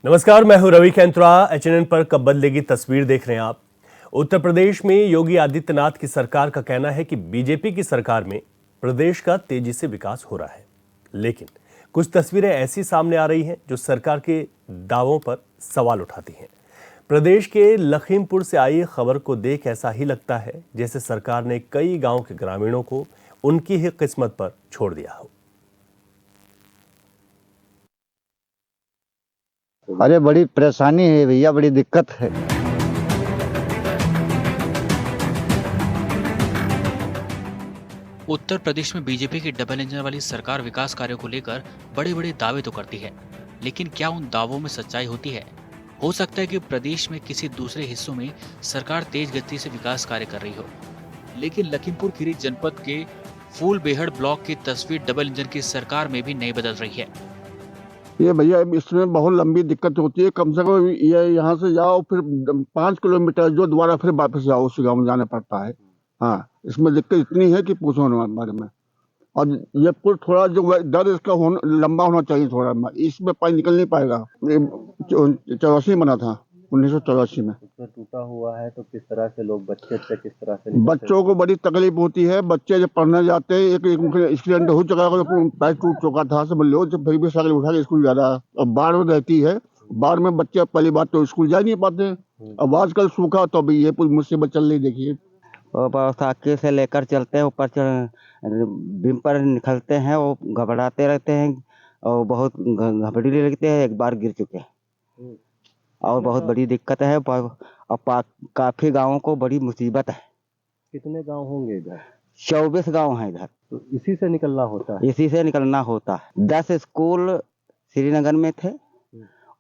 नमस्कार, मैं हूं रवि कैंत्रा। एचएनएन पर कब बदलेगी तस्वीर देख रहे हैं आप। उत्तर प्रदेश में योगी आदित्यनाथ की सरकार का कहना है कि बीजेपी की सरकार में प्रदेश का तेजी से विकास हो रहा है, लेकिन कुछ तस्वीरें ऐसी सामने आ रही हैं जो सरकार के दावों पर सवाल उठाती हैं। प्रदेश के लखीमपुर से आई खबर को देख ऐसा ही लगता है जैसे सरकार ने कई गांव के ग्रामीणों को उनकी ही किस्मत पर छोड़ दिया हो। अरे बड़ी परेशानी है भैया, बड़ी दिक्कत है। उत्तर प्रदेश में बीजेपी की डबल इंजन वाली सरकार विकास कार्यों को लेकर बड़े बड़े दावे तो करती है, लेकिन क्या उन दावों में सच्चाई होती है? हो सकता है कि प्रदेश में किसी दूसरे हिस्सों में सरकार तेज गति से विकास कार्य कर रही हो, लेकिन लखीमपुर खीरी जनपद के फूलबेहड़ ब्लॉक की तस्वीर डबल इंजन की सरकार में भी नहीं बदल रही है। ये भैया इसमें बहुत लंबी दिक्कत होती है। कम से कम ये यहाँ से जाओ, फिर 5 किलोमीटर जो दोबारा फिर वापस जाओ, उस गाँव में जाना पड़ता है। हाँ, इसमें दिक्कत इतनी है कि पूछो ना बारे में। और ये पुल थोड़ा जो दर इसका लंबा होना चाहिए थोड़ा, इसमें पानी निकल नहीं पाएगा। 84 बना था, 1984 में। टूटा हुआ है तो किस तरह से लोग बच्चे किस तरह से बच्चों को बड़ी तकलीफ होती है। बच्चे जब पढ़ने जाते हैं, एक एक्सीडेंट हो चुका है, पैर टूट चुका था, समझ लो, जब फिर भी साइकिल उठा के स्कूल जा रहा है। और बाढ़ में रहती है, बाढ़ में बच्चे पहली बात तो स्कूल जा नहीं पाते। अब आजकल सूखा तो अभी ये मुसीबत चल रही, देखिए। साइकिल से लेकर चलते हैं, ऊपर बीम पर निकलते हैं, वो घबराते रहते हैं और बहुत घबराने लगते हैं। एक बार गिर चुके हैं और बहुत बड़ी दिक्कत है और काफी गाँवों को बड़ी मुसीबत है। कितने गांव होंगे इधर? 24 गाँव है इधर। तो इसी से निकलना होता है। इसी से निकलना होता है। 10 स्कूल श्रीनगर में थे,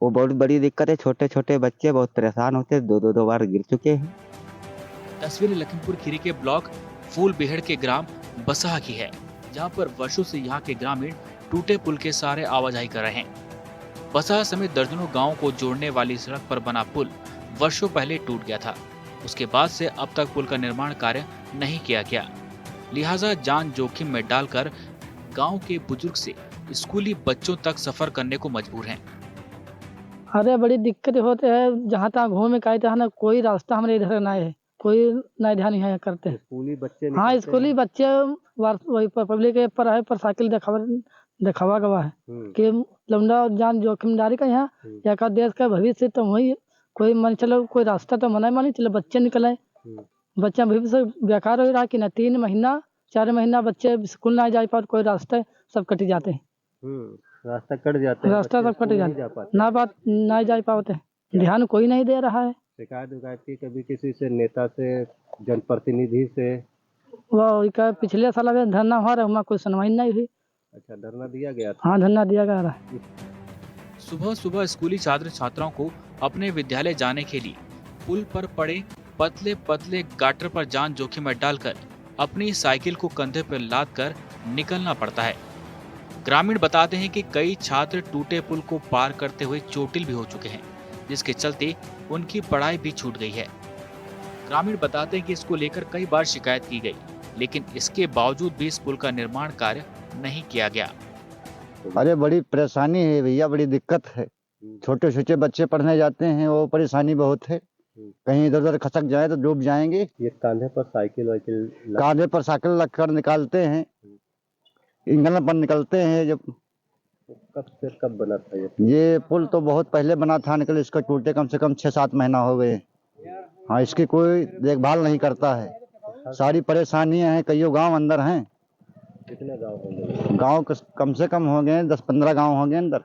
वो बहुत बड़ी दिक्कत है। छोटे छोटे बच्चे बहुत परेशान होते हैं, दो बार गिर चुके हैं। तस्वीर लखीमपुर खीरी के ब्लॉक फूलबेहड़ के ग्राम बसहा की है, जहां पर वर्षों से यहां के ग्रामीण टूटे पुल के सहारे आवाजाही कर रहे हैं। बसहा समेत दर्जनों गांवों को जोड़ने वाली सड़क पर बना पुल वर्षों पहले टूट गया था। उसके बाद से अब तक पुल का निर्माण कार्य नहीं किया गया, लिहाजा जान जोखिम में डालकर गांव के बुजुर्ग से स्कूली बच्चों तक सफर करने को मजबूर हैं। अरे बड़ी दिक्कत होते है, जहाँ तक घूमे का ना, कोई रास्ता हमारे इधर ना है, कोई नहीं ध्यान यहाँ करते। स्कूली बच्चे हाँ, स्कूली बच्चे वही पब्लिक पर है, पर साइकिल दिखावा गवा है कि लौंडा जान जोखिमदारी का यहाँ या का देश का भविष्य तो वही कोई मान चलो, कोई रास्ता तो मना मानी चलो, बच्चे निकले। बच्चा भविष्य बेकार हो रहा है कि ना 3 महीना 4 महीना बच्चे स्कूल ना जा पाते, कोई रास्ते सब कट जाते हैं। रास्ता कट जाते हैं, रास्ता सब कट जाते, ना बात ना जा पाते, ध्यान कोई नहीं दे रहा है। शिकायत की कभी किसी से, नेता से, जनप्रतिनिधि से? वो पिछले साल धरना हुआ रहा, कोई सुनवाई नहीं हुई। अच्छा, धरना दिया गया था? हाँ, धरना दिया गया है। सुबह सुबह स्कूली छात्र छात्राओं को अपने विद्यालय जाने के लिए पुल पर पड़े पतले पतले गाटर पर जान जोखिम में डालकर अपनी साइकिल को कंधे पर लाद कर निकलना पड़ता है। ग्रामीण बताते हैं कि कई छात्र टूटे पुल को पार करते हुए चोटिल भी हो चुके हैं, जिसके चलते उनकी पढ़ाई भी छूट गई है। ग्रामीण बताते हैं कि इसको लेकर कई बार शिकायत की गई, लेकिन इसके बावजूद भी इस पुल का निर्माण कार्य नहीं किया गया। अरे बड़ी परेशानी है भैया, बड़ी दिक्कत है। छोटे छोटे बच्चे पढ़ने जाते हैं, वो परेशानी बहुत है। कहीं इधर उधर खसक जाए तो डूब जाएंगे। ये कांधे पर साइकिल लगकर निकालते हैं, इंजन पर निकलते हैं। जब कब बना था ये पुल तो बहुत पहले बना था, निकल इसका टूटे कम से कम 6-7 महीना हो गए। हाँ, इसकी कोई देखभाल नहीं करता है। सारी परेशानियां हैं, कईयों गांव अंदर हैं। कितने गांव होंगे? गांव कम से कम हो गए 10-15 गांव हो गए अंदर।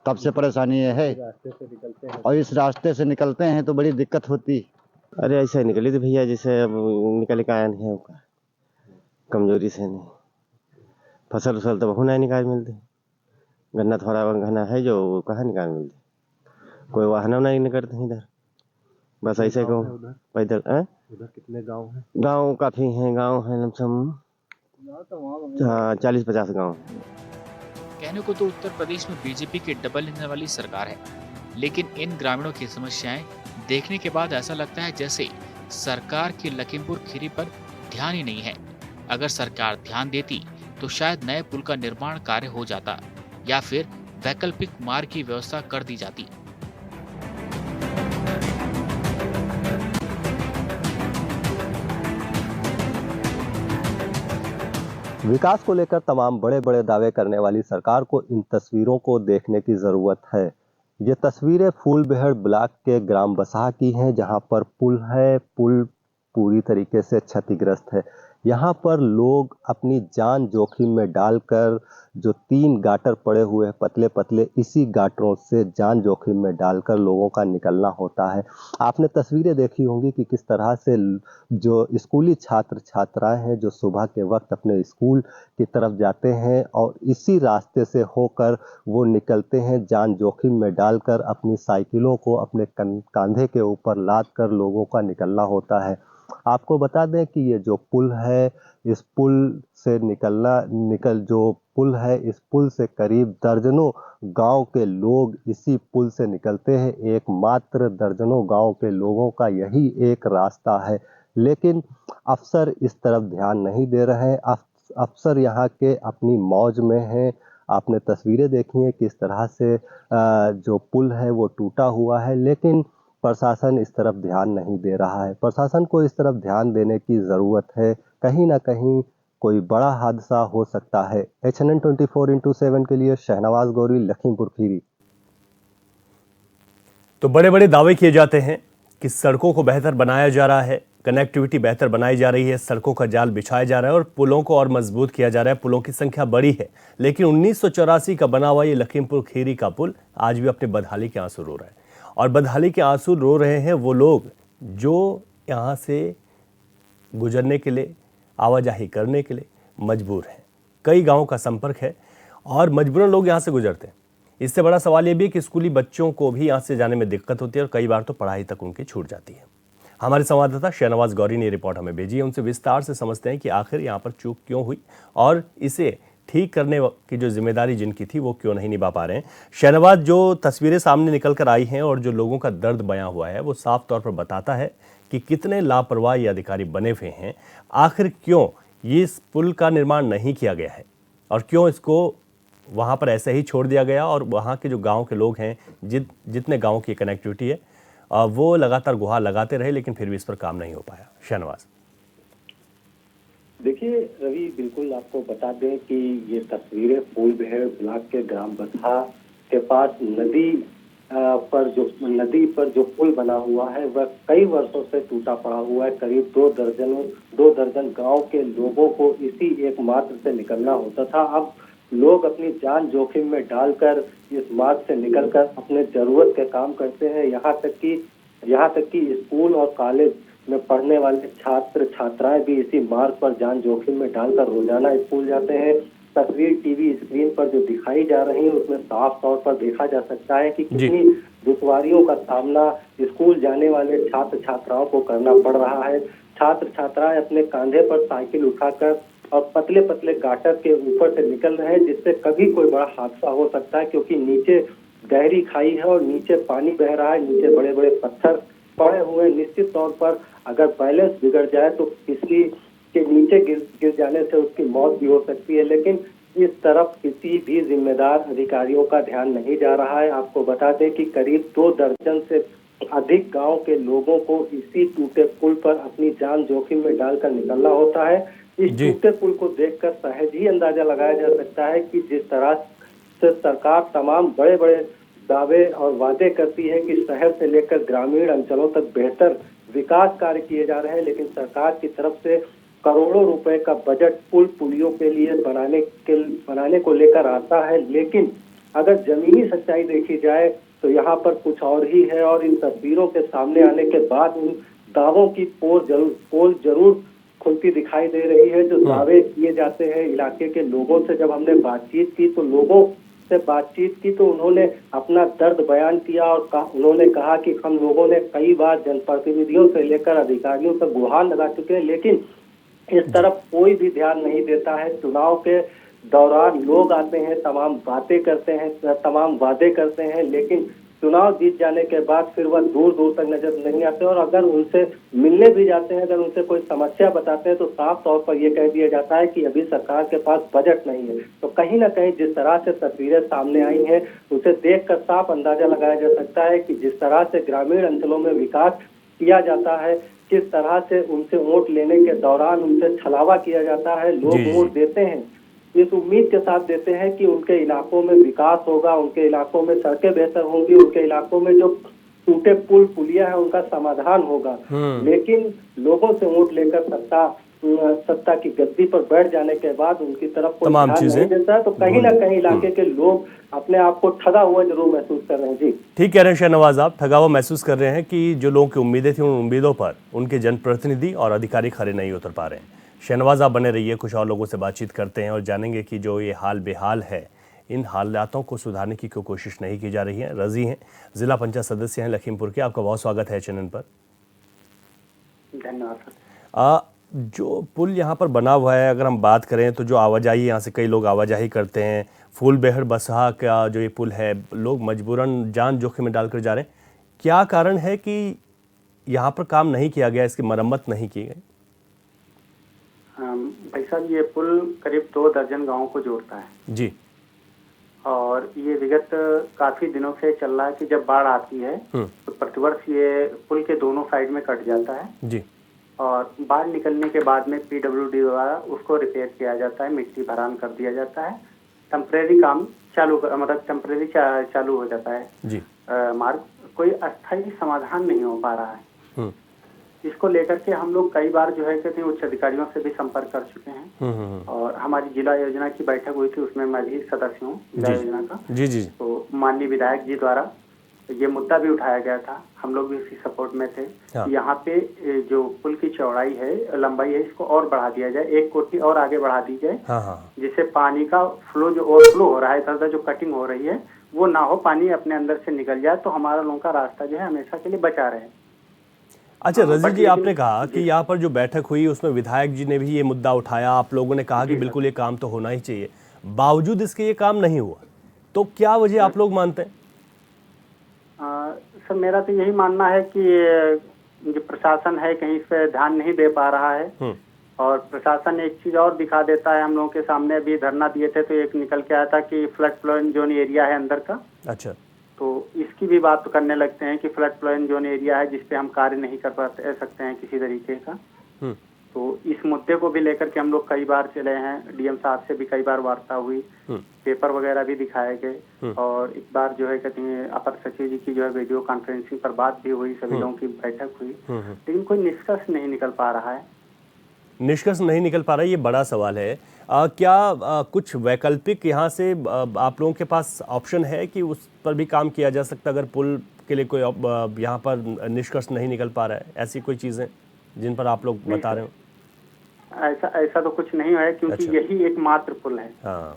तब से परेशानी ये है। रास्ते से निकलते हैं और इस रास्ते से निकलते हैं तो बड़ी दिक्कत होती। अरे ऐसे निकली थी भैया, जैसे अब निकल के आया नहीं है, कमजोरी से नहीं। फसल उसल तो बहुत नहीं निकाल मिलती। गन्ना थोड़ा घना है जो कहाँ निकाल मिलती। कोई वाहन नहीं करते इधर, बस ऐसे कहूँ पैदल। उधर कितने गांव हैं? गाँव काफी हैं, गाँव है लमसम 40-50 गाँव। कहने को तो उत्तर प्रदेश में बीजेपी की डबल इंजन वाली सरकार है, लेकिन इन ग्रामीणों की समस्याएं देखने के बाद ऐसा लगता है जैसे सरकार की लखीमपुर खीरी पर ध्यान ही नहीं है। अगर सरकार ध्यान देती तो शायद नए पुल का निर्माण कार्य हो जाता, या फिर वैकल्पिक मार्ग की व्यवस्था कर दी जाती। विकास को लेकर तमाम बड़े बड़े दावे करने वाली सरकार को इन तस्वीरों को देखने की जरूरत है। ये तस्वीरें फूलबेहड़ ब्लॉक के ग्राम बसहा की हैं, जहां पर पुल है। पुल पूरी तरीके से क्षतिग्रस्त है। यहाँ पर लोग अपनी जान जोखिम में डालकर, जो 3 गाटर पड़े हुए हैं पतले पतले, इसी गाटरों से जान जोखिम में डालकर लोगों का निकलना होता है। आपने तस्वीरें देखी होंगी कि किस तरह से जो स्कूली छात्र छात्राएं हैं, जो सुबह के वक्त अपने स्कूल की तरफ जाते हैं और इसी रास्ते से होकर वो निकलते हैं, जान जोखिम में डालकर अपनी साइकिलों को अपने कंधे के ऊपर लाद कर लोगों का निकलना होता है। आपको बता दें कि ये जो पुल है, इस पुल से जो पुल है, इस पुल से करीब दर्जनों गांव के लोग इसी पुल से निकलते हैं। एकमात्र दर्जनों गांव के लोगों का यही एक रास्ता है, लेकिन अफसर इस तरफ ध्यान नहीं दे रहे हैं। अफसर यहाँ के अपनी मौज में हैं। आपने तस्वीरें देखी हैं किस तरह से जो पुल है वो टूटा हुआ है, लेकिन प्रशासन इस तरफ ध्यान नहीं दे रहा है। प्रशासन को इस तरफ ध्यान देने की जरूरत है। कहीं ना कहीं कोई बड़ा हादसा हो सकता है। HNN 24x7 के लिए शहनवाज गौरी, लखीमपुर खीरी। तो बड़े बड़े दावे किए जाते हैं कि सड़कों को बेहतर बनाया जा रहा है, कनेक्टिविटी बेहतर बनाई जा रही है, सड़कों का जाल बिछाया जा रहा है और पुलों को और मजबूत किया जा रहा है, पुलों की संख्या बढ़ी है। लेकिन 1984 का बना हुआ ये लखीमपुर खीरी का पुल आज भी अपने बदहाली के आंसू रो रहा है। और बदहाली के आंसू रो रहे हैं वो लोग जो यहाँ से गुजरने के लिए, आवाजाही करने के लिए मजबूर हैं। कई गांवों का संपर्क है और मजबूरन लोग यहाँ से गुजरते हैं। इससे बड़ा सवाल ये भी है कि स्कूली बच्चों को भी यहाँ से जाने में दिक्कत होती है और कई बार तो पढ़ाई तक उनकी छूट जाती है। हमारे संवाददाता शहनवाज गौरी ने रिपोर्ट हमें भेजी है। उनसे विस्तार से समझते हैं कि आखिर यहाँ पर चूक क्यों हुई और इसे ठीक करने की जो जिम्मेदारी जिनकी थी वो क्यों नहीं निभा पा रहे हैं। शहनवाज, जो तस्वीरें सामने निकल कर आई हैं और जो लोगों का दर्द बयां हुआ है वो साफ तौर पर बताता है कि कितने लापरवाह ये अधिकारी बने हुए हैं। आखिर क्यों ये इस पुल का निर्माण नहीं किया गया है और क्यों इसको वहाँ पर ऐसे ही छोड़ दिया गया और वहाँ के जो गाँव के लोग हैं, जितने गाँव की कनेक्टिविटी है, वो लगातार गुहार लगाते रहे लेकिन फिर भी इस पर काम नहीं हो पाया। शहनवाज, देखिए रवि, बिल्कुल आपको बता दें कि ये तस्वीरें फूलबेहड़ ब्लॉक के ग्राम बसहा के पास नदी पर जो पुल बना हुआ है वह कई वर्षों से टूटा पड़ा हुआ है। करीब 2 दर्जन गांव के लोगों को इसी एक मार्ग से निकलना होता था। अब लोग अपनी जान जोखिम में डालकर इस मार्ग से निकलकर अपने जरूरत के काम करते हैं। यहाँ तक कि स्कूल और कॉलेज में पढ़ने वाले छात्र छात्राएं भी इसी मार्ग पर जान जोखिम में डालकर रोजाना स्कूल जाते हैं। तस्वीर टीवी स्क्रीन पर जो दिखाई जा रही है उसमें साफ तौर पर देखा जा सकता है कि कितनी दुश्वारियों का सामना स्कूल जाने वाले छात्र छात्राओं को करना पड़ रहा है। छात्र छात्राएं अपने कांधे पर साइकिल उठाकर और पतले पतले गाटर के ऊपर से निकल रहे हैं, जिससे कभी कोई बड़ा हादसा हो सकता है, क्योंकि नीचे गहरी खाई है और नीचे पानी बह रहा है, नीचे बड़े बड़े पत्थर पड़े हुए। निश्चित तौर पर अगर बैलेंस बिगड़ जाए तो किसी के नीचे गिर जाने से उसकी मौत भी हो सकती है। लेकिन इस तरफ किसी भी जिम्मेदार अधिकारियों का ध्यान नहीं जा रहा है। आपको बता दें कि करीब 2 दर्जन से अधिक गांव के लोगों को इसी टूटे पुल पर अपनी जान जोखिम में डालकर निकलना होता है। इस टूटे पुल को देखकर सहज ही अंदाजा लगाया जा सकता है कि जिस तरह से सरकार तमाम बड़े बड़े दावे और वादे करती है कि शहर से लेकर ग्रामीण अंचलों तक बेहतर विकास कार्य किए जा रहे हैं, लेकिन सरकार की तरफ से करोड़ों रुपए का बजट पुलियों के लिए बनाने को लेकर आता है। लेकिन अगर जमीनी सच्चाई देखी जाए तो यहाँ पर कुछ और ही है और इन तस्वीरों के सामने आने के बाद उन दावों की पोल जरूर खुलती दिखाई दे रही है जो दावे किए जाते हैं। इलाके के लोगों से जब हमने बातचीत की तो उन्होंने अपना दर्द बयान किया और उन्होंने कहा कि हम लोगों ने कई बार जनप्रतिनिधियों से लेकर अधिकारियों तक गुहार लगा चुके हैं, लेकिन इस तरफ कोई भी ध्यान नहीं देता है। चुनाव के दौरान लोग आते हैं, तमाम बातें करते हैं, तमाम वादे करते हैं, लेकिन चुनाव जीत जाने के बाद फिर वह दूर दूर तक नजर नहीं आते, और अगर उनसे मिलने भी जाते हैं, अगर उनसे कोई समस्या बताते हैं तो साफ तौर पर यह कह दिया जाता है कि अभी सरकार के पास बजट नहीं है। तो कहीं ना कहीं जिस तरह से तस्वीरें सामने आई हैं उसे देखकर साफ अंदाजा लगाया जा सकता है कि जिस तरह से ग्रामीण अंचलों में विकास किया जाता है, किस तरह से उनसे वोट लेने के दौरान उनसे छलावा किया जाता है, लोग वोट देते हैं इस उम्मीद के साथ देते हैं कि उनके इलाकों में विकास होगा, उनके इलाकों में सड़कें बेहतर होंगी, उनके इलाकों में जो टूटे पुल पुलिया है उनका समाधान होगा। लेकिन लोगों से वोट लेकर सत्ता की गद्दी पर बैठ जाने के बाद उनकी तरफ कोई ध्यान नहीं देता, तो कहीं ना कहीं इलाके के लोग अपने आप को ठगा हुआ जरूर महसूस कर रहे हैं। जी ठीक कह रहे हैं शहनवाज, आप ठगा हुआ महसूस कर रहे हैं कि जो लोगों की उम्मीदें थी उन उम्मीदों पर उनके जनप्रतिनिधि और अधिकारी खरे नहीं उतर पा रहे हैं। शहनवाज आप बने रहिए, कुछ और लोगों से बातचीत करते हैं और जानेंगे कि जो ये हाल बेहाल है, इन हालातों को सुधारने की कोई कोशिश नहीं की जा रही है। रजी हैं, जिला पंचायत सदस्य हैं लखीमपुर के, आपका बहुत स्वागत है चैनल पर। धन्यवाद। जो पुल यहाँ पर बना हुआ है, अगर हम बात करें तो जो आवाजाही, यहाँ से कई लोग आवाजाही करते हैं, फूलबेहड़ बसहा का जो ये पुल है, लोग मजबूरन जान जोखिम में डालकर जा रहे हैं। क्या कारण है कि यहाँ पर काम नहीं किया गया, इसकी मरम्मत नहीं की गई? भाई साहब, ये पुल करीब 2 दर्जन गांवों को जोड़ता है जी, और ये विगत काफी दिनों से चल रहा है कि जब बाढ़ आती है तो प्रतिवर्ष ये पुल के दोनों साइड में कट जाता है जी, और बाढ़ निकलने के बाद में पीडब्ल्यूडी द्वारा उसको रिपेयर किया जाता है, मिट्टी भरान कर दिया जाता है, टेम्परेरी काम चालू मतलब टेम्परेरी चालू हो जाता है जी। मार्ग। कोई अस्थायी समाधान नहीं हो पा रहा है। इसको लेकर के हम लोग कई बार जो है कहते हैं उच्च अधिकारियों से भी संपर्क कर चुके हैं और हमारी जिला योजना की बैठक हुई थी, उसमें मैं भी सदस्य हूँ जिला योजना का। जी जी। तो माननीय विधायक जी द्वारा ये मुद्दा भी उठाया गया था, हम लोग भी इसी सपोर्ट में थे। हाँ। यहाँ पे जो पुल की चौड़ाई है, लंबाई है, इसको और बढ़ा दिया जाए, 1 कोटी और आगे बढ़ा दी जाए, जिससे पानी का फ्लो जो ओवरफ्लो हो रहा है, इधर जो कटिंग हो रही है वो ना हो, पानी अपने अंदर से निकल जाए, तो हमारा लोगों का रास्ता जो है हमेशा के लिए बचा रहे। अच्छा रजी जी, आपने कहा कि यहाँ पर जो बैठक हुई उसमें विधायक जी ने भी ये मुद्दा उठाया, आप लोगों ने कहा कि बिल्कुल ये काम तो होना ही चाहिए, बावजूद इसके ये काम नहीं हुआ, तो क्या वजह आप लोग मानते हैं? सर मेरा तो यही मानना है कि जो प्रशासन है कहीं इस पे ध्यान नहीं दे पा रहा है, और प्रशासन एक चीज और दिखा देता है। हम लोगों के सामने अभी धरना दिए थे तो एक निकल के आया था कि फ्लड प्लेन जोन एरिया है अंदर का। अच्छा। तो इसकी भी बात करने लगते हैं कि फ्लड प्लेन जोन एरिया है जिसपे हम कार्य नहीं कर सकते हैं किसी तरीके का। तो इस मुद्दे को भी लेकर के हम लोग कई बार चले हैं, डीएम साहब से भी कई बार वार्ता हुई, पेपर वगैरह भी दिखाए गए, और एक बार जो है कहते हैं अपर सचिव जी की जो है वीडियो कॉन्फ्रेंसिंग पर बात भी हुई, सभी लोगों की बैठक हुई, लेकिन कोई निष्कर्ष नहीं निकल पा रहा है। निष्कर्ष नहीं निकल पा रहा है, ये बड़ा सवाल है। क्या कुछ वैकल्पिक यहाँ से आप लोगों के पास ऑप्शन है कि उस पर भी काम किया जा सकता अगर पुल के लिए कोई यहाँ पर निष्कर्ष नहीं निकल पा रहा है? ऐसी कोई चीज़ें जिन पर आप लोग बता रहे हो? ऐसा तो कुछ नहीं है, क्योंकि यही एकमात्र पुल है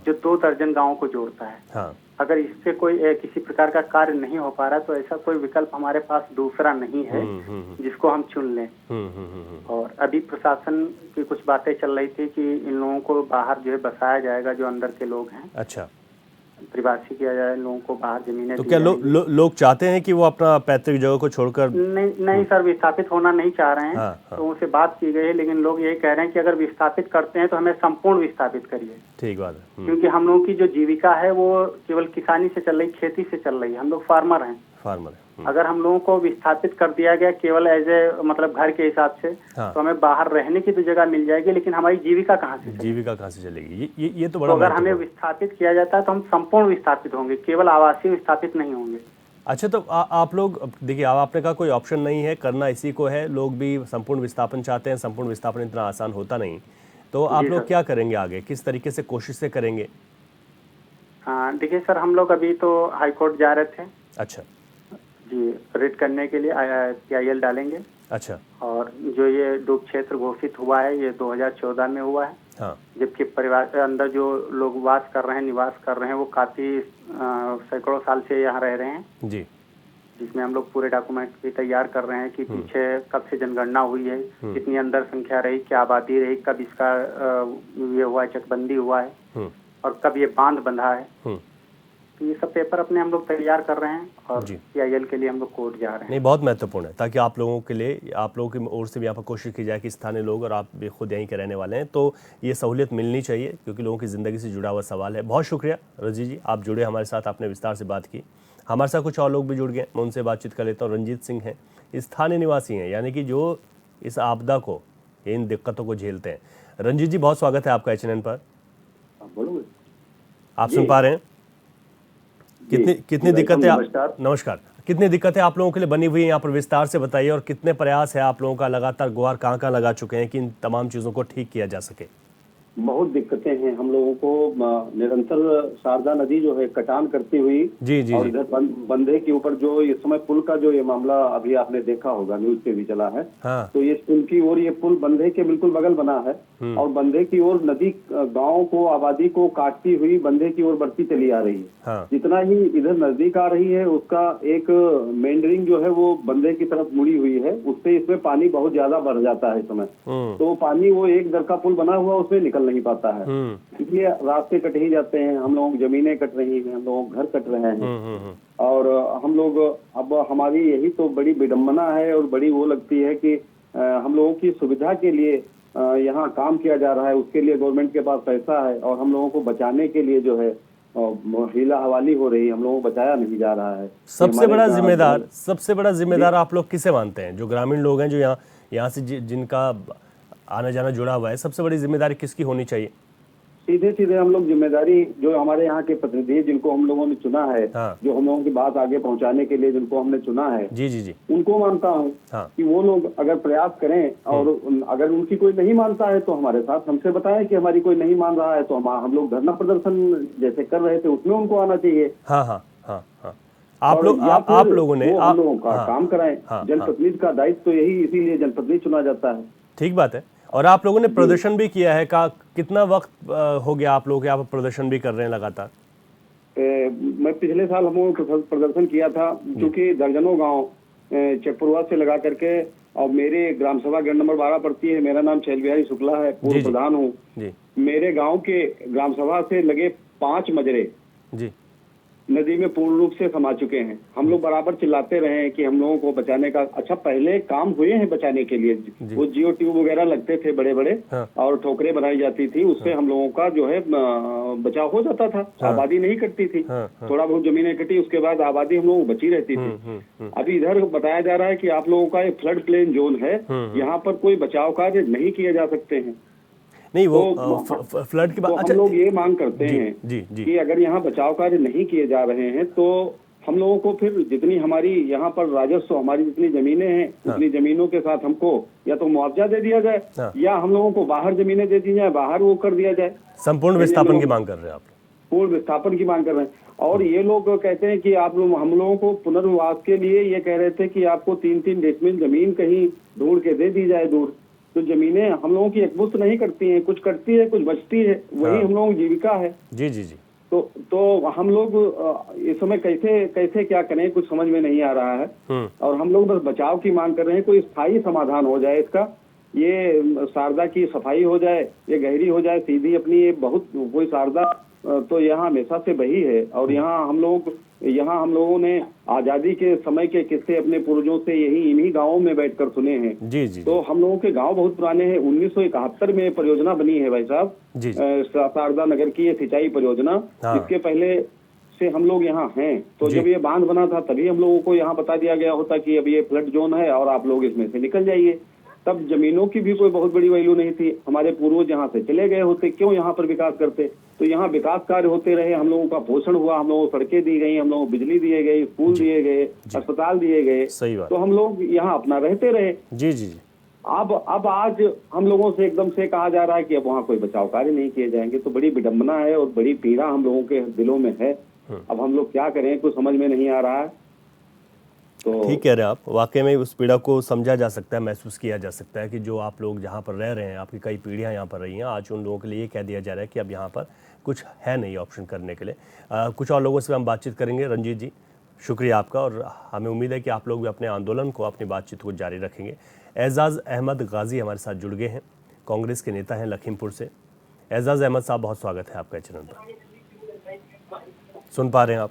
जो 2 दर्जन गांवों को जोड़ता है। अगर इससे कोई किसी प्रकार का कार्य नहीं हो पा रहा तो ऐसा कोई विकल्प हमारे पास दूसरा नहीं है जिसको हम चुन लें। और अभी प्रशासन की कुछ बातें चल रही थी कि इन लोगों को बाहर जो है बसाया जाएगा, जो अंदर के लोग हैं। अच्छा। प्रवासी किया जाए, लोगों को बाहर जमीनें। तो क्या लोग चाहते हैं कि वो अपना पैतृक जगह को छोड़कर? नहीं सर, विस्थापित होना नहीं चाह रहे हैं। तो उनसे बात की गई है, लेकिन लोग यही कह रहे हैं कि अगर विस्थापित करते हैं तो हमें संपूर्ण विस्थापित करिए। ठीक बात है। क्योंकि हम लोगों की जो जीविका है वो केवल किसानी से चल रही, खेती से चल रही है, हम लोग फार्मर हैं। अगर हम लोगों को विस्थापित कर दिया गया केवल एज ए मतलब घर के हिसाब से, तो हमें बाहर रहने की तो जगह मिल जाएगी, लेकिन हमारी जीविका कहाँ से चलेगी? ये तो बड़ा। अगर हमें विस्थापित किया जाता है तो हम संपूर्ण विस्थापित होंगे, केवल आवासीय विस्थापित नहीं होंगे। अच्छा, तो आप लोग देखिए, आपने कहा कोई ऑप्शन नहीं है, करना इसी को है, लोग भी संपूर्ण विस्थापन चाहते हैं, संपूर्ण विस्थापन इतना आसान होता नहीं, तो आप लोग क्या करेंगे आगे, किस तरीके से कोशिशें करेंगे? देखिए सर, हम लोग अभी तो हाईकोर्ट जा रहे थे। अच्छा जी, रिट करने के लिए PIL डालेंगे। अच्छा। और जो ये डूब क्षेत्र घोषित हुआ है ये 2014 में हुआ है। जबकि परिवार के अंदर जो लोग वास कर रहे हैं, निवास कर रहे हैं, वो काफी सैकड़ों साल से यहाँ रह रहे हैं जी, जिसमें हम लोग पूरे डॉक्यूमेंट भी तैयार कर रहे हैं कि पीछे कब से जनगणना हुई है, कितनी अंदर संख्या रही, क्या आबादी रही, कब इसका ये हुआ है, चकबंदी हुआ है, और कब ये बांध बंधा है। तो ये सब पेपर अपने हम लोग तैयार कर रहे हैं और जी। CIL के लिए हम लोग कोर्ट जा रहे हैं। नहीं, बहुत महत्वपूर्ण है, ताकि आप लोगों के लिए, आप लोगों की ओर से भी यहाँ पर कोशिश की जाए कि स्थानीय लोग, और आप भी खुद यहीं के रहने वाले हैं, तो ये सहूलियत मिलनी चाहिए, क्योंकि लोगों की ज़िंदगी से जुड़ा हुआ सवाल है। बहुत शुक्रिया रंजीत जी, आप जुड़े हमारे साथ, आपने विस्तार से बात की। हमारे साथ कुछ और लोग भी जुड़ गए, मैं उनसे बातचीत कर लेता हूँ। रंजीत सिंह हैं, स्थानीय निवासी हैं, यानी कि जो इस आपदा को, इन दिक्कतों को झेलते हैं। रंजीत जी, बहुत स्वागत है आपका HNN पर। बोलो, आप सुन पा रहे हैं? कितनी दिक्कतें नमस्कार, कितनी दिक्कतें आप लोगों के लिए बनी हुई है यहाँ पर, विस्तार से बताइए, और कितने प्रयास है आप लोगों का, लगातार गुहार कहाँ लगा चुके हैं कि इन तमाम चीज़ों को ठीक किया जा सके? बहुत दिक्कतें हैं हम लोगों को। निरंतर शारदा नदी जो है कटान करती हुई, जी और इधर बंधे के ऊपर जो इस समय पुल का जो ये मामला अभी आपने देखा होगा, न्यूज पे भी चला है। हाँ। तो ये पुल की ओर, ये पुल बंधे के बिल्कुल बगल बना है, और बंधे की ओर नदी गाँव को, आबादी को काटती हुई बंधे की ओर बढ़ती चली आ रही है। हाँ। जितना ही इधर नजदीक आ रही है, उसका एक मेंडरिंग जो है वो बंधे की तरफ मुड़ी हुई है, उससे इसमें पानी बहुत ज्यादा बढ़ जाता है इस समय। तो पानी, वो एक दर का पुल बना हुआ, उसमें निकल नहीं पाता है, इसलिए रास्ते कट ही जाते हैं। हम लोग जमीनें कट रही हैं, हम लोग घर कट रहे हैं, और हम लोग, अब हमारी यही तो बड़ी विडम्बना है और बड़ी वो लगती है कि हम लोगों की सुविधा के लिए यहाँ काम किया जा रहा है, उसके लिए गवर्नमेंट के पास पैसा है, और हम लोगों को बचाने के लिए जो है हीला हवाली हो रही है, हम लोगों को बचाया नहीं जा रहा है। सबसे बड़ा जिम्मेदार आप लोग किसे मानते हैं? जो ग्रामीण लोग हैं, जो यहाँ से जिनका आना जाना जुड़ा हुआ है, सबसे बड़ी जिम्मेदारी किसकी होनी चाहिए? सीधे सीधे हम लोग जिम्मेदारी, जो हमारे यहाँ के प्रतिनिधि जिनको हम लोगों ने चुना है, हाँ। जो हम लोगों की बात आगे पहुँचाने के लिए जिनको हमने चुना है, जी, उनको मानता हूँ। हाँ। कि वो लोग अगर प्रयास करें, और अगर उनकी कोई नहीं मानता है तो हमारे साथ हमसे बताएं कि हमारी कोई नहीं मान रहा है, तो हम लोग धरना प्रदर्शन जैसे कर रहे थे उसमें उनको आना चाहिए। हाँ। आप लोगों ने हम लोगों का काम कराएं। जनप्रतिनिधि का दायित्व तो यही, इसीलिए जनप्रतिनिधि चुना जाता है। ठीक बात है। और आप लोगों ने प्रदर्शन भी किया है, कितना वक्त हो गया आप लोग यहाँ पर प्रदर्शन भी कर रहे हैं लगातार? मैं पिछले साल हम लोगों ने प्रदर्शन किया था, क्योंकि दर्जनों गांव चकपुरवा से लगा करके, और मेरे ग्राम सभा गण नंबर 12 पड़ती है, मेरा नाम शैल बिहारी शुक्ला है, पूर्व प्रधान हूँ। मेरे गाँव के ग्राम सभा से लगे 5 मजरे जी नदी में पूर्ण रूप से समा चुके हैं। हम लोग बराबर चिल्लाते रहे हैं कि हम लोगों को बचाने का, अच्छा पहले काम हुए हैं बचाने के लिए, वो जियो ट्यूब वगैरह लगते थे बड़े बड़े, और ठोकरें बनाई जाती थी, उससे हम लोगों का जो है बचाव हो जाता था, आबादी नहीं कटती थी। थोड़ा बहुत जमीनें कटी, उसके बाद आबादी हम लोगों को बची रहती थी। अभी इधर बताया जा रहा है कि आप लोगों का एक फ्लड प्लेन जोन है, यहाँ पर कोई बचाव कार्य नहीं किए जा सकते हैं। नहीं, वो फ्लड की बात, हम लोग ये मांग करते हैं कि अगर यहाँ बचाव कार्य नहीं किए जा रहे हैं, तो हम लोगों को फिर जितनी हमारी यहाँ पर राजस्व, हमारी जितनी जमीनें हैं, उतनी जमीनों के साथ हमको या तो मुआवजा दे दिया जाए, या हम लोगों को बाहर जमीनें दे दी जाए, बाहर वो कर दिया जाए। संपूर्ण विस्थापन की मांग कर रहे हैं आप? पूर्ण विस्थापन की मांग कर रहे हैं। और ये लोग कहते हैं कि आप लोग, हम लोगों को पुनर्वास के लिए ये कह रहे थे कि आपको 3-3 डेसिमल जमीन कहीं ढूंढ के दे दी जाए दूर। तो जमीनें हम लोगों की एकमुश्त नहीं करती हैं, कुछ कटती है, कुछ बचती है, वही हम लोगों की जीविका है। जी। तो हम लोग इस समय कैसे क्या करें, कुछ समझ में नहीं आ रहा है। और हम लोग बस बचाव की मांग कर रहे हैं, कोई स्थायी समाधान हो जाए इसका, ये शारदा की सफाई हो जाए, ये गहरी हो जाए सीधी अपनी, ये बहुत, कोई शारदा तो यहाँ हमेशा से बही है, और यहाँ हम लोगों ने आजादी के समय के किस्से अपने पूर्वजों से इन्हीं गांवों में बैठकर सुने हैं। जी। तो हम लोगों के गांव बहुत पुराने हैं। 1971 में परियोजना बनी है भाई साहब, शारदा नगर की ये सिंचाई परियोजना। इसके पहले से हम लोग यहाँ हैं। तो जब ये बांध बना था, तभी हम लोगों को यहाँ बता दिया गया होता कि अब ये फ्लड जोन है और आप लोग इसमें से निकल जाइए। तब जमीनों की भी कोई बहुत बड़ी वैल्यू नहीं थी, हमारे पूर्वज यहाँ से चले गए होते, क्यों यहाँ पर विकास करते? तो यहाँ विकास कार्य होते रहे, हम लोगों का पोषण हुआ, हम लोगों को सड़कें दी गई, हम लोगों को बिजली दिए गई, स्कूल दिए गए, अस्पताल दिए गए। सही बात। तो हम लोग यहाँ अपना रहते रहे। जी। अब आज हम लोगों से एकदम से कहा जा रहा है कि अब वहाँ कोई बचाव कार्य नहीं किए जाएंगे, तो बड़ी विडम्बना है और बड़ी पीड़ा हम लोगों के दिलों में है। अब हम लोग क्या करें, कुछ समझ में नहीं आ रहा है। तो ठीक कह रहे हैं आप, वाकई में उस पीड़ा को समझा जा सकता है, महसूस किया जा सकता है कि जो आप लोग जहाँ पर रह रहे हैं, आपकी कई पीढ़ियाँ यहाँ पर रही हैं, आज उन लोगों के लिए ये कह दिया जा रहा है कि अब यहाँ पर कुछ है नहीं ऑप्शन करने के लिए। कुछ और लोगों से हम बातचीत करेंगे। रंजीत जी, शुक्रिया आपका, और हमें उम्मीद है कि आप लोग भी अपने आंदोलन को, अपनी बातचीत को जारी रखेंगे। एजाज़ अहमद गाजी हमारे साथ जुड़ गए हैं, कांग्रेस के नेता हैं लखीमपुर से। एजाज़ अहमद साहब, बहुत स्वागत है आपका चैनल पर। सुन पा रहे हैं आप?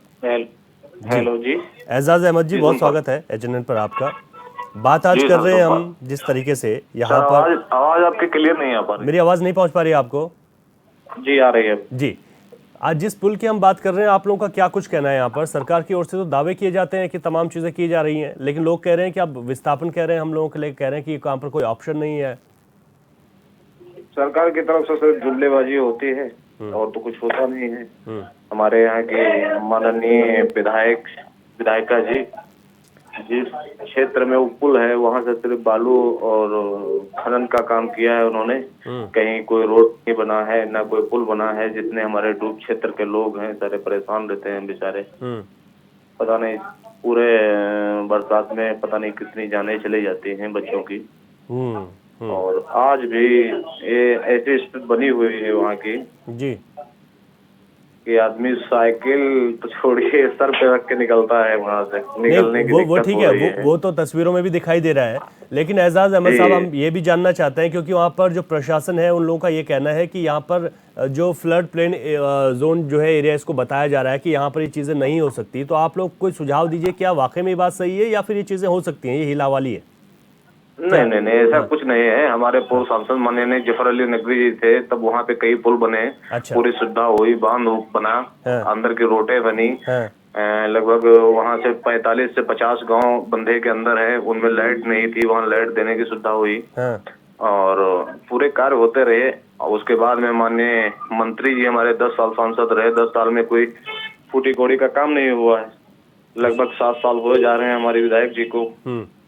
हेलो जी, एजाज अहमद जी, बहुत स्वागत है एचएनएन पर आपका। बात आज कर रहे हैं हम जिस तरीके से यहाँ पर। आवाज आपकी क्लियर नहीं आ पा रही। मेरी आवाज नहीं पहुंच पा रही है आपको? जी आ रही है जी। आज जिस पुल की हम बात कर रहे हैं, आप लोगों का क्या कुछ कहना है? यहाँ पर सरकार की ओर से तो दावे किए जाते हैं कि तमाम चीजें की जा रही हैं, लेकिन लोग कह रहे हैं कि अब विस्थापन कह रहे हैं, हम लोगों के लिए कह रहे हैं कि यहाँ पर कोई ऑप्शन नहीं है। सरकार की तरफ से सिर्फ जुमलेबाजी होती है और तो कुछ होता नहीं है। हमारे यहाँ के माननीय विधायिका जी जिस क्षेत्र में वो पुल है वहाँ से सिर्फ बालू और खनन का काम किया है उन्होंने। कहीं कोई रोड नहीं बना है, ना कोई पुल बना है। जितने हमारे डूब क्षेत्र के लोग हैं सारे परेशान रहते हैं बेचारे। पता नहीं पूरे बरसात में पता नहीं कितनी जानें चली जाती हैं बच्चों की। और आज भी ये ऐसी स्थिति बनी हुई है वहाँ की जी कि आदमी साइकिल तो छोड़िए सर पे रख के निकलता है वहाँ से निकलने की वो ठीक है, वो तो तस्वीरों में भी दिखाई दे रहा है। लेकिन एजाज अहमद साहब, हम ये भी जानना चाहते हैं क्योंकि वहाँ पर जो प्रशासन है उन लोगों का ये कहना है कि यहाँ पर जो फ्लड प्लेन जोन जो है एरिया, इसको बताया जा रहा है कि यहाँ पर ये चीजें नहीं हो सकती। तो आप लोग कोई सुझाव दीजिए, क्या वाकई में ये बात सही है या फिर ये चीजें हो सकती हैं, ये हिला वाली है? नहीं ऐसा कुछ नहीं है। हमारे पूर्व सांसद माननीय जफर अली नकवी जी थे, तब वहाँ पे कई पुल बने। अच्छा। पूरी सुविधा हुई, बांध बना, अंदर की रोडें बनी। लगभग वहाँ से 45 से 50 गांव बंधे के अंदर है, उनमें लाइट नहीं थी, वहाँ लाइट देने की सुविधा हुई और पूरे कार्य होते रहे। और उसके बाद में माननीय मंत्री जी हमारे 10 साल सांसद रहे। 10 साल में कोई फूटी कोड़ी का काम नहीं हुआ है। लगभग 7 साल हुए जा रहे हैं हमारे विधायक जी को,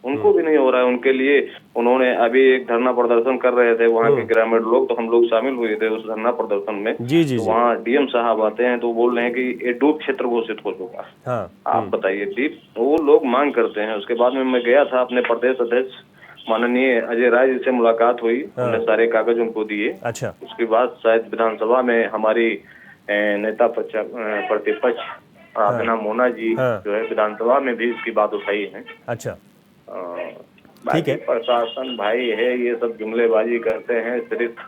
उनको भी नहीं हो रहा है। उनके लिए उन्होंने अभी एक धरना प्रदर्शन कर रहे थे वहाँ के ग्रामीण लोग, तो हम लोग शामिल हुए थे उस धरना प्रदर्शन में। जी तो वहाँ डीएम साहब आते हैं तो बोल रहे हैं कि ये डूब क्षेत्र घोषित हो चुका। आप बताइए डीप, वो लोग मांग करते हैं। उसके बाद में मैं गया था, अपने प्रदेश अध्यक्ष माननीय अजय राय जी से मुलाकात हुई, उन्होंने सारे कागज उनको दिए। अच्छा। उसके बाद शायद विधानसभा में हमारी नेता प्रतिपक्ष राधना मोना जी जो है विधानसभा में भी इसकी बात उठाई है। अच्छा, ठीक है। प्रशासन भाई है, ये सब जुमलेबाजी करते हैं सिर्फ।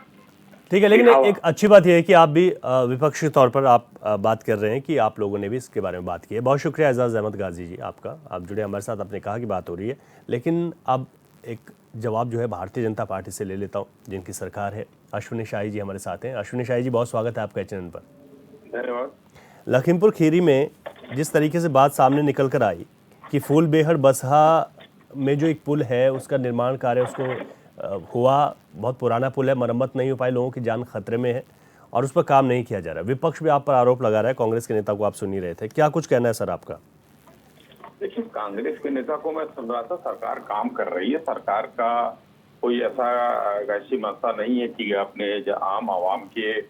ठीक है, लेकिन एक अच्छी बात यह है कि आप भी विपक्षी तौर पर आप बात कर रहे हैं कि आप लोगों ने भी इसके बारे में बात की है। बहुत शुक्रिया एजाज अहमद गाजी जी आपका, आप जुड़े हमारे साथ। आपने कहा कि बात हो रही है, लेकिन अब एक जवाब जो है भारतीय जनता पार्टी से ले लेता हूँ, जिनकी सरकार है। अश्विनी शाही जी हमारे साथ हैं। अश्विनी शाही जी, बहुत स्वागत है आपका एचएनएन पर। धन्यवाद। लखीमपुर खीरी में जिस तरीके से बात सामने निकल कर आई कि फूलबेहड़ बसहा में जो एक पुल है उसका निर्माण कार्य उसको हुआ, बहुत पुराना पुल है, मरम्मत नहीं हो पाई, लोगों की जान खतरे में है और उस पर काम नहीं किया जा रहा। विपक्ष भी आप पर आरोप लगा रहा है, कांग्रेस के नेता को आप सुन ही रहे थे, क्या कुछ कहना है सर आपका? देखिए, कांग्रेस के नेता को मैं सुन रहा था, सरकार काम कर रही है। सरकार का कोई ऐसी मंशा नहीं है कि अपने आम आवाम के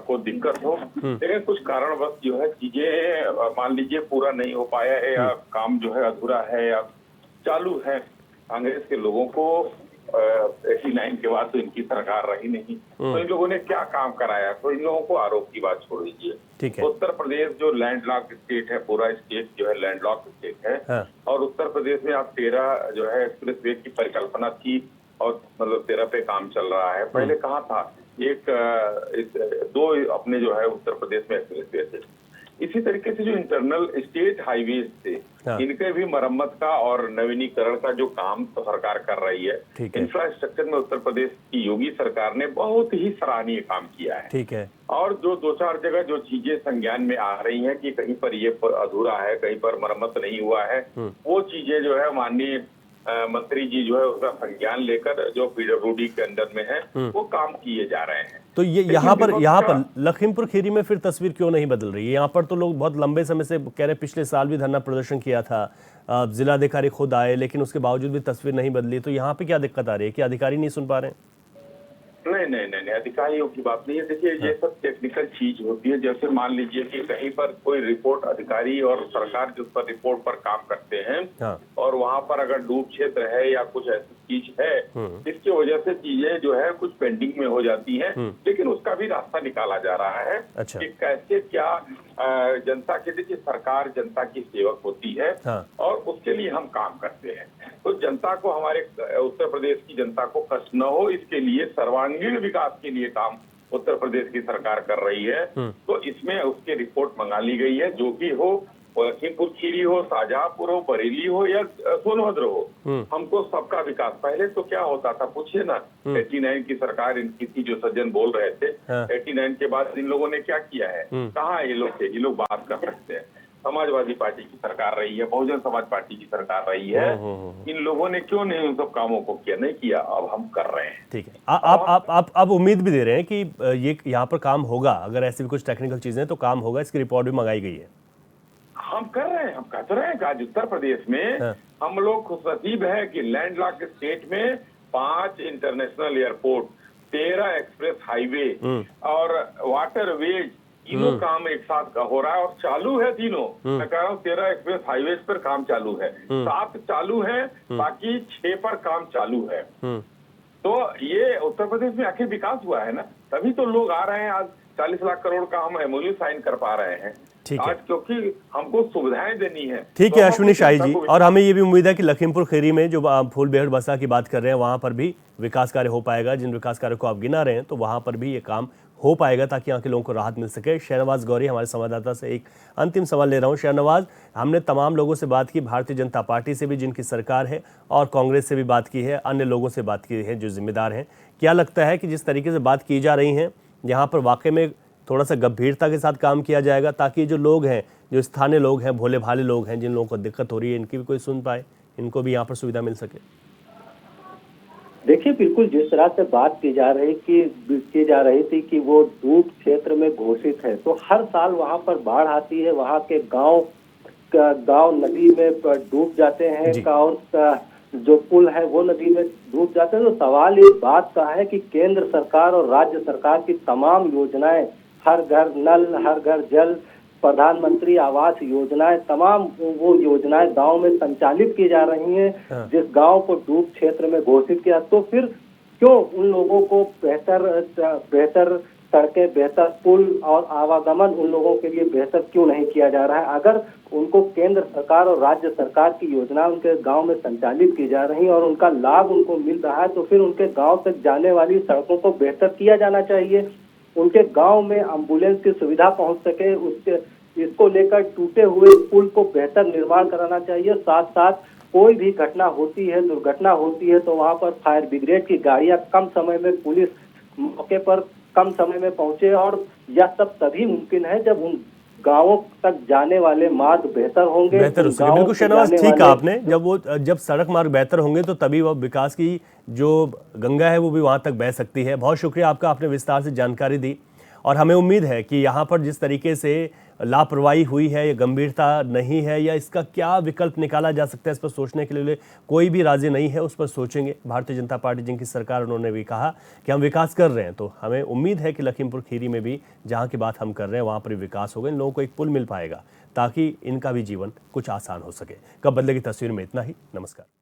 को दिक्कत हो, लेकिन कुछ कारणवश जो है चीजें मान लीजिए पूरा नहीं हो पाया है या काम जो है अधूरा है या चालू है। कांग्रेस के लोगों को 89 के बाद तो इनकी सरकार रही नहीं, तो इन लोगों ने क्या काम कराया? तो इन लोगों को आरोप की बात छोड़ दीजिए। ठीक है। उत्तर प्रदेश जो लैंडलॉक स्टेट है, पूरा स्टेट जो है लैंडलॉक स्टेट है। और उत्तर प्रदेश में आप 13 जो है एक्सप्रेस वे की परिकल्पना थी और मतलब 13 पे काम चल रहा है। पहले कहाँ था? दो अपने जो है उत्तर प्रदेश में एक्सप्रेस वे थे। इसी तरीके से जो इंटरनल स्टेट हाईवेज थे, इनके भी मरम्मत का और नवीनीकरण का जो काम तो सरकार कर रही है। इंफ्रास्ट्रक्चर में उत्तर प्रदेश की योगी सरकार ने बहुत ही सराहनीय काम किया है। ठीक है। और जो 2-4 जगह जो चीजें संज्ञान में आ रही हैं कि कहीं पर ये अधूरा है, कहीं पर मरम्मत नहीं हुआ है, वो चीजें जो है माननीय मंत्री जी जो है उसका संज्ञान लेकर जो पीडब्ल्यूडी के अंडर में है वो काम किए जा रहे हैं। तो ये यहाँ पर लखीमपुर खीरी में फिर तस्वीर क्यों नहीं बदल रही है? यहाँ पर तो लोग बहुत लंबे समय से कह रहे, पिछले साल भी धरना प्रदर्शन किया था, जिलाधिकारी खुद आए, लेकिन उसके बावजूद भी तस्वीर नहीं बदली। तो यहाँ पे क्या दिक्कत आ रही है? क्या अधिकारी नहीं सुन पा रहे हैं? नहीं, अधिकारियों की बात नहीं है। देखिए, ये सब टेक्निकल चीज होती है। जैसे मान लीजिए कि कहीं पर कोई रिपोर्ट अधिकारी और सरकार के ऊपर रिपोर्ट पर काम करते हैं और वहाँ पर अगर डूब क्षेत्र है या कुछ ऐसी चीज है, इसकी वजह से चीजें जो है कुछ पेंडिंग में हो जाती हैं, लेकिन उसका भी रास्ता निकाला जा रहा है। अच्छा। कि कैसे क्या जनता के, देखिए सरकार जनता की सेवक होती है और उसके लिए हम काम करते हैं। तो जनता को, हमारे उत्तर प्रदेश की जनता को कष्ट न हो, इसके लिए सर्वांगीण विकास के लिए काम उत्तर प्रदेश की सरकार कर रही है, तो इसमें उसकी रिपोर्ट मंगा ली गई है। जो भी हो, लखीमपुर खीरी हो, शाहजहांपुर हो, बरेली हो या सोनभद्र हो, हमको सबका विकास। पहले तो क्या होता था पूछिए ना, 89 की सरकार इनकी थी, जो सज्जन बोल रहे थे। 89 के बाद इन लोगों ने क्या किया है, कहाँ ये लोग थे, ये लोग बात कर सकते हैं। समाजवादी पार्टी की सरकार रही है, बहुजन समाज पार्टी की सरकार रही है, इन लोगों ने क्यों नहीं उन सब कामों को किया? नहीं किया, अब हम कर रहे हैं। ठीक है, आप उम्मीद भी दे रहे हैं कि ये यहाँ पर काम होगा, अगर ऐसी भी कुछ टेक्निकल चीजें तो काम होगा, इसकी रिपोर्ट भी मंगाई गई है। हम कर रहे हैं, हम कर रहे हैं। आज उत्तर प्रदेश में हम लोग खुशनसीब है कि लैंडलॉक स्टेट में 5 इंटरनेशनल एयरपोर्ट, 13 एक्सप्रेस हाईवे और वाटरवेज, तीनों काम एक साथ का हो रहा है और चालू है तीनों। मैं कह रहा हूँ 13 एक्सप्रेस हाईवे पर काम चालू है, 7 चालू है, बाकी 6 पर काम चालू है। तो ये उत्तर प्रदेश में आखिर विकास हुआ है ना, तभी तो लोग आ रहे हैं। आज 40 लाख करोड़ का हम एमओयू साइन कर पा रहे हैं आज, क्योंकि हमको सुविधाएं देनी है। ठीक है अश्विनी शाही जी, और हमें ये भी उम्मीद है कि लखीमपुर खीरी में जो फूलबेहड़ बसा की बात कर रहे हैं, वहां पर भी विकास कार्य हो पाएगा। जिन विकास कार्यों को आप गिना रहे हैं, तो वहां पर भी ये काम हो पाएगा, ताकि यहाँ के लोगों को राहत मिल सके। शहनवाज गौरी हमारे संवाददाता से एक अंतिम सवाल ले रहा हूँ। शहनवाज, हमने तमाम लोगों से बात की, भारतीय जनता पार्टी से भी जिनकी सरकार है, और कांग्रेस से भी बात की है, अन्य लोगों से बात की है जो जिम्मेदार हैं। क्या लगता है कि जिस तरीके से बात की जा रही है, यहाँ पर वाकई में थोड़ा सा गंभीरता के साथ काम किया जाएगा, ताकि जो लोग हैं, जो स्थानीय लोग हैं, भोले भाले लोग हैं, जिन लोगों को दिक्कत हो रही है, इनकी भी कोई सुन पाए, इनको भी यहाँ पर सुविधा मिल सके? देखिए, बिल्कुल जिस तरह से बात की जा रही थी कि वो डूब क्षेत्र में घोषित है, तो हर साल वहां पर बाढ़ आती है, वहां के गांव नदी में डूब जाते हैं, और जो पुल है वो नदी में डूब जाते हैं। तो सवाल इस बात का है कि केंद्र सरकार और राज्य सरकार की तमाम योजनाएं, हर घर नल, हर घर जल, प्रधानमंत्री आवास योजनाएं, तमाम वो योजनाएं गांव में संचालित की जा रही हैं। जिस गांव को डूब क्षेत्र में घोषित किया, तो फिर क्यों उन लोगों को बेहतर सड़कें, बेहतर पुल और आवागमन उन लोगों के लिए बेहतर क्यों नहीं किया जा रहा है? अगर उनको केंद्र सरकार और राज्य सरकार की योजना उनके गांव में संचालित की जा रही है और उनका लाभ उनको मिल रहा है, तो फिर उनके गांव तक जाने वाली सड़कों को बेहतर किया जाना चाहिए। उनके गांव में एम्बुलेंस की सुविधा पहुंच सके, इसको लेकर टूटे हुए पुल को बेहतर निर्माण कराना चाहिए। साथ साथ कोई भी घटना होती है, दुर्घटना होती है, तो वहां पर फायर ब्रिगेड की गाड़ियां कम समय में, पुलिस मौके पर कम समय में पहुंचे, और यह सब तभी मुमकिन है जब उन गांवों तक जाने वाले मार्ग बेहतर होंगे। बिल्कुल शहनवाज, ठीक है आपने, जब सड़क मार्ग बेहतर होंगे तो तभी वह विकास की जो गंगा है वो भी वहां तक बह सकती है। बहुत शुक्रिया आपका, आपने विस्तार से जानकारी दी, और हमें उम्मीद है कि यहाँ पर जिस तरीके से लापरवाही हुई है, या गंभीरता नहीं है, या इसका क्या विकल्प निकाला जा सकता है, इस पर सोचने के लिए कोई भी राजी नहीं है। उस पर सोचेंगे। भारतीय जनता पार्टी जिनकी सरकार, उन्होंने भी कहा कि हम विकास कर रहे हैं, तो हमें उम्मीद है कि लखीमपुर खीरी में भी जहाँ की बात हम कर रहे हैं वहाँ पर भी विकास होगा, इन लोगों को एक पुल मिल पाएगा, ताकि इनका भी जीवन कुछ आसान हो सके। कब बदलेगी तस्वीर में इतना ही। नमस्कार।